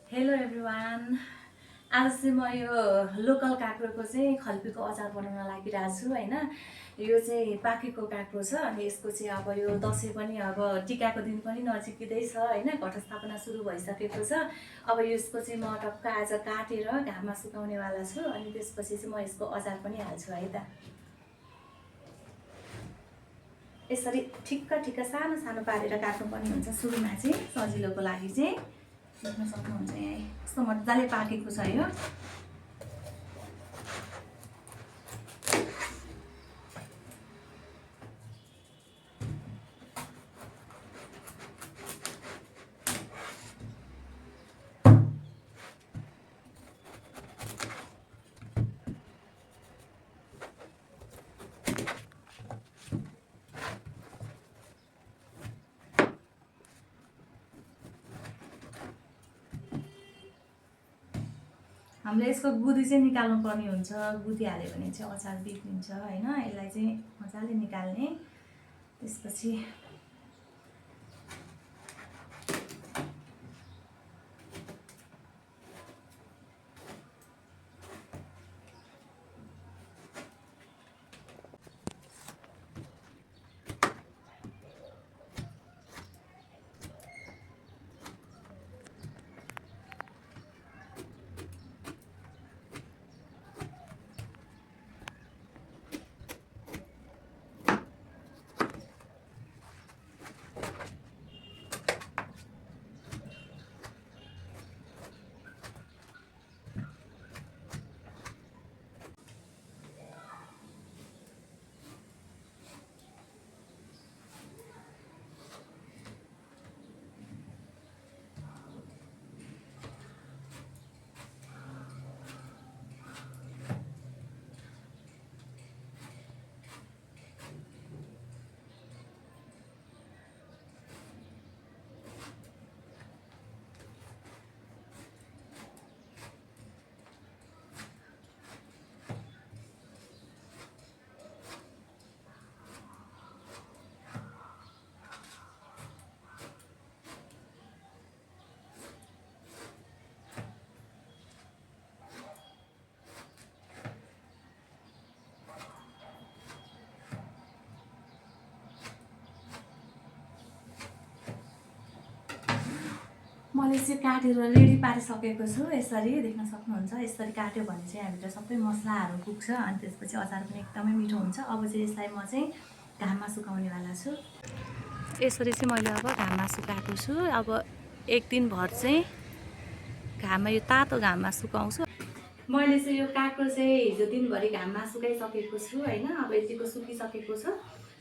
Hello everyone. आज चाहिँ म यो लोकल काँक्रोको चाहिँ खल्पीको अचार बनाउन लागिरहेको छु होइन। यो चाहिँ पाकेको काँक्रो छ अनि यसको चाहिँ अब यो दसैँ पनि अब टिकाको दिन पनि नजिकिँदैछ होइन, घटस्थापना सुरु भइसकेको छ। अब यसको चाहिँ म टक्क आज काटेर घाममा सुकाउनेवाला छु अनि त्यसपछि चाहिँ म यसको अचार पनि हाल्छु है त। यसरी ठिक्क ठिक्क सानो सानो पारेर काट्नुपर्ने हुन्छ सुरुमा चाहिँ, सजिलोको लागि चाहिँ। देख्न सक्नुहुन्छ यहाँ कस्तो मजाले पाकेको छ यो। हामीले यसको गुदी चाहिँ निकाल्नु पर्ने हुन्छ। गुदी हाल्यो भने चाहिँ अचार बिग्रिन्छ होइन। यसलाई चाहिँ मजाले निकाल्ने। त्यसपछि मैले चाहिँ काटेर रेडी पारिसकेको छु। यसरी देख्न सक्नुहुन्छ। यसरी काट्यो भने चाहिँ हामीलाई सबै मसलाहरू पुग्छ अनि त्यसपछि अचार पनि एकदमै मिठो हुन्छ। अब चाहिँ यसलाई म चाहिँ घाममा सुकाउनेवाला छु। यसरी चाहिँ मैले अब घाममा सुकाएको छु। अब एक दिनभर चाहिँ घाममा, यो तातो घाममा सुकाउँछु। मैले चाहिँ यो काँक्रो चाहिँ हिजो दिनभरि घाममा सुकाइसकेको छु होइन। अब यतिको सुकिसकेको छ।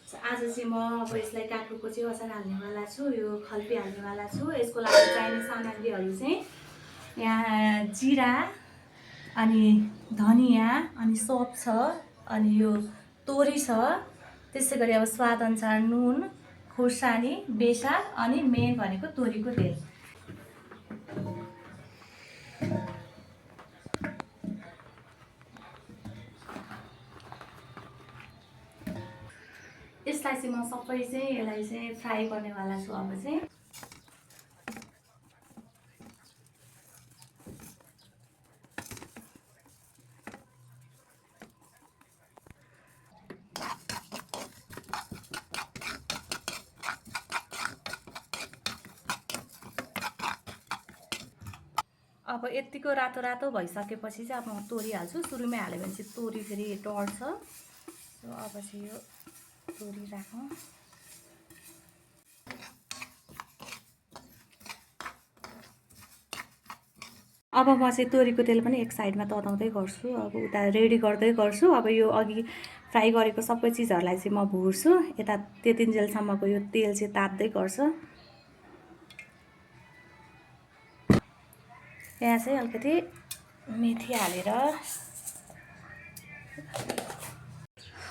आज चाहिँ म अब यसलाई काँक्रोको चाहिँ अचार हाल्नेवाला छु, यो खल्पी हाल्नेवाला छु। यसको लागि चाहिने सामग्रीहरू चाहिँ यहाँ जिरा अनि धनियाँ अनि सौप छ अनि यो तोरी छ। त्यसै गरी अब स्वादअनुसार नुन, खुर्सानी, बेसार अनि मेन भनेको तोरीको तेल। यसलाई चाहिँ म सबै चाहिँ यसलाई चाहिँ फ्राई गर्नेवाला छु। अब चाहिँ अब यतिको रातो रातो भइसकेपछि चाहिँ अब म तोरी हाल्छु। सुरुमै हाल्यो भने चाहिँ तोरी फेरि डढ्छ। अब चाहिँ यो तोरी राखौँ। अब म चाहिँ तोरीको तेल पनि एक साइडमा तताउँदै गर्छु। अब उता रेडी गर्दै गर्छु। अब यो अघि फ्राई गरेको सबै चिजहरूलाई चाहिँ म भुर्छु। यता त्यतिन्जेलसम्मको यो तेल चाहिँ तात्दै गर्छ। यहाँ चाहिँ अलिकति मेथी हालेर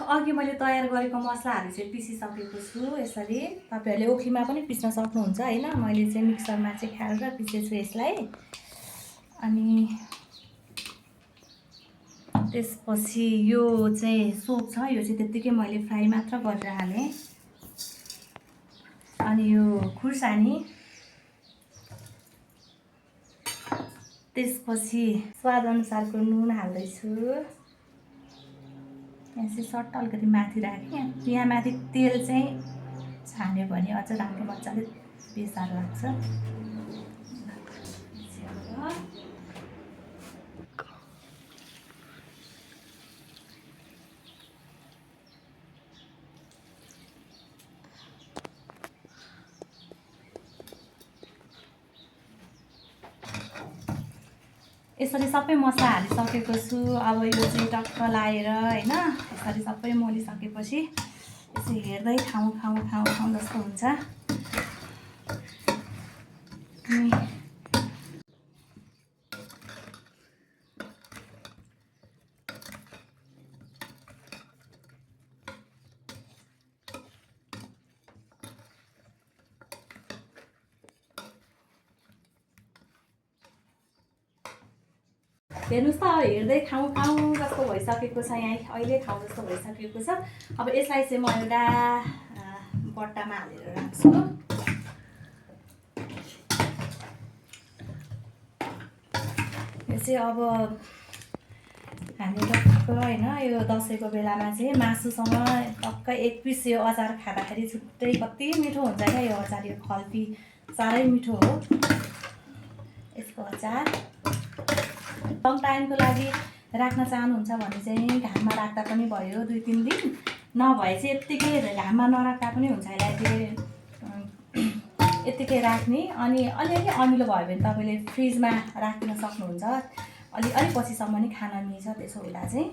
अघि मैले तयार गरेको मसलाहरू चाहिँ पिसिसकेको छु। यसरी तपाईँहरूले ओखलीमा पनि पिस्न सक्नुहुन्छ होइन। मैले चाहिँ मिक्सरमा चाहिँ खालेर पिसेछु यसलाई। अनि त्यसपछि यो चाहिँ सोप छ, यो चाहिँ त्यत्तिकै मैले फ्राई मात्र गरेर हालेँ। अनि यो खुर्सानी त्यसपछि स्वादअनुसारको नुन हाल्दैछु। यहाँ चाहिँ सट्ट अलिकति माथि राखेँ। यहाँ माथि तेल चाहिँ छान्यो भने अझ राम्रो मजाले बेसार लाग्छ। यसरी सबै मसला हालिसकेको छु। अब यो चाहिँ टक्क लाएर होइन यसरी सबै मोलिसकेपछि यसो हेर्दै खाउँ जस्तो हुन्छ। हेर्नुहोस् त हेर्दै खाउँ जस्तो भइसकेको छ। यहाँ अहिले खाउँ जस्तो भइसकेको छ। अब यसलाई चाहिँ म एउटा बट्टामा हालेर राख्छु। यो चाहिँ अब हामी टक्क होइन यो दसैँको बेलामा चाहिँ मासुसँग टक्क एक पिस यो अचार खाँदाखेरि छुट्टै कति मिठो हुन्छ क्या यो अचार। यो खल्पी साह्रै मिठो हो यसको अचार। लङ टाइमको लागि राख्न चाहनुहुन्छ भने चाहिँ घाममा राख्दा पनि भयो 2-3 दिन। नभए चाहिँ यत्तिकै घाममा नराख्दा पनि हुन्छ। यसलाई चाहिँ यत्तिकै राख्ने अनि अलिअलि अमिलो भयो भने तपाईँले फ्रिजमा राखिदिन सक्नुहुन्छ। अलिक पछिसम्म नि खान मिल्छ त्यसो हुँदा चाहिँ।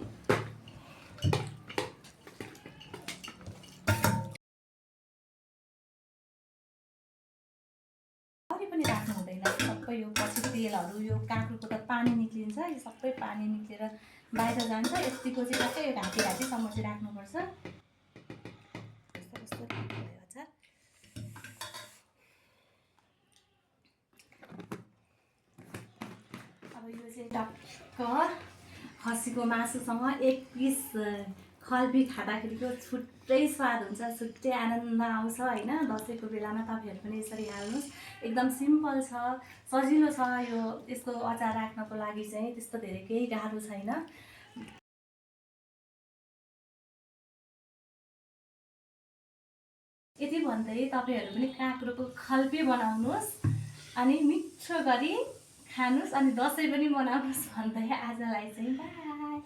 पनि राख्नु हुँदैन। सबै यो पछि तेलहरू यो काँक्रोको त पानी निक्लिन्छ। यो सबै पानी निक्लेर बाहिर जान्छ। यतिको चाहिँ टक्कै यो घाँटीसम्म चाहिँ राख्नुपर्छ। कस्तो अचार। अब यो चाहिँ टक्क खसीको मासुसँग एक पिस खल्पी खाँदाखेरिको छुट्टै स्वाद हुन्छ, छुट्टै आनन्द आउँछ होइन। दसैँको बेलामा तपाईँहरू पनि यसरी हाल्नुहोस्। एकदम सिम्पल छ, सजिलो छ। यो यस्तो अचार राख्नको लागि चाहिँ त्यस्तो धेरै केही गाह्रो छैन। यति भन्दै तपाईँहरू पनि काँक्रोको खल्पी बनाउनुहोस् अनि मिठो गरी खानुहोस् अनि दसैँ पनि मनाउनुहोस् भन्दै आजलाई चाहिँ बाई।